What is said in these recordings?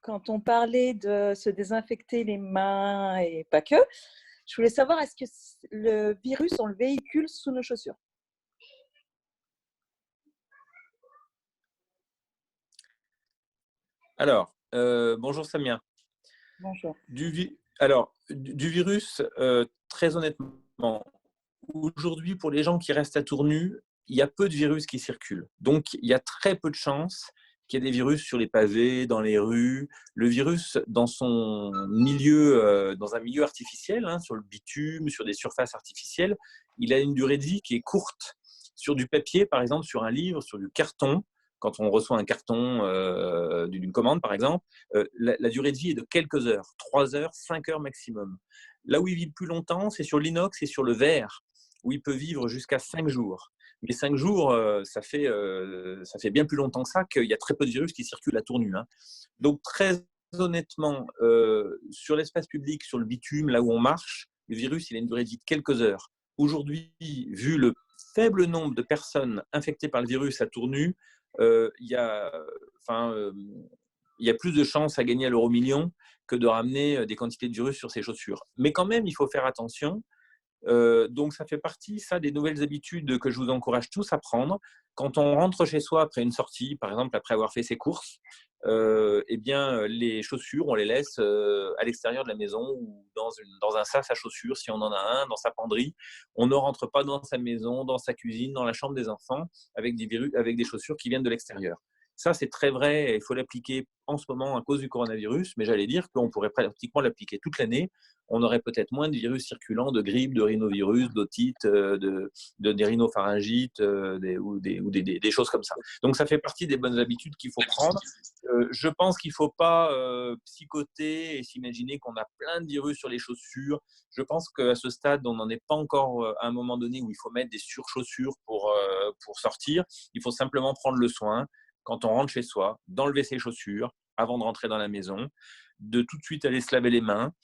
quand on parlait de se désinfecter les mains et pas que, je voulais savoir, est-ce que le virus, on le véhicule sous nos chaussures? Alors, bonjour Samia. Bonjour. Du virus, très honnêtement, aujourd'hui, pour les gens qui restent à tours nus, il y a peu de virus qui circulent. Donc, il y a très peu de chances qu'il y ait des virus sur les pavés, dans les rues. Le virus, dans son milieu, dans un milieu artificiel, hein, sur le bitume, sur des surfaces artificielles, il a une durée de vie qui est courte. Sur du papier, par exemple, sur un livre, sur du carton, quand on reçoit un carton d'une commande, par exemple, la durée de vie est de quelques heures, 3 heures, 5 heures maximum. Là où il vit le plus longtemps, c'est sur l'inox et sur le verre, où il peut vivre jusqu'à 5 jours. Mais 5 jours, ça fait bien plus longtemps que ça, qu'il y a très peu de virus qui circulent à tours nus, hein. Donc, très honnêtement, sur l'espace public, sur le bitume, là où on marche, le virus, il a une durée de vie de quelques heures. Aujourd'hui, vu le faible nombre de personnes infectées par le virus à tours nus, il y a, enfin, il y a plus de chances à gagner à l'euro million que de ramener des quantités de virus sur ses chaussures. Mais quand même, il faut faire attention. Donc, ça fait partie, ça, des nouvelles habitudes que je vous encourage tous à prendre. Quand on rentre chez soi après une sortie, par exemple après avoir fait ses courses, eh bien, les chaussures, on les laisse à l'extérieur de la maison ou dans un sas à chaussures, si on en a un, dans sa penderie. On ne rentre pas dans sa maison, dans sa cuisine, dans la chambre des enfants avec des chaussures qui viennent de l'extérieur. Ça, c'est très vrai et il faut l'appliquer en ce moment à cause du coronavirus, mais j'allais dire qu'on pourrait pratiquement l'appliquer toute l'année. On aurait peut-être moins de virus circulants, de grippe, de rhinovirus, d'otite, des rhinopharyngites des choses comme ça. Donc, ça fait partie des bonnes habitudes qu'il faut prendre. Je pense qu'il ne faut pas psychoter et s'imaginer qu'on a plein de virus sur les chaussures. Je pense qu'à ce stade, on n'en est pas encore à un moment donné où il faut mettre des surchaussures pour sortir. Il faut simplement prendre le soin, quand on rentre chez soi, d'enlever ses chaussures avant de rentrer dans la maison, de tout de suite aller se laver les mains.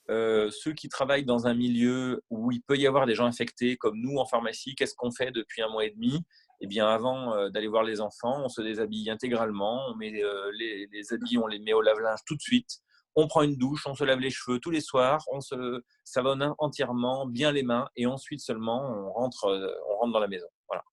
Ceux qui travaillent dans un milieu où il peut y avoir des gens infectés, comme nous en pharmacie, qu'est-ce qu'on fait depuis 1 mois et demi? Eh bien, avant d'aller voir les enfants, on se déshabille intégralement, on met les habits, on les met au lave-linge tout de suite, on prend une douche, on se lave les cheveux tous les soirs, on se savonne entièrement, bien les mains, et ensuite seulement on rentre dans la maison. Voilà.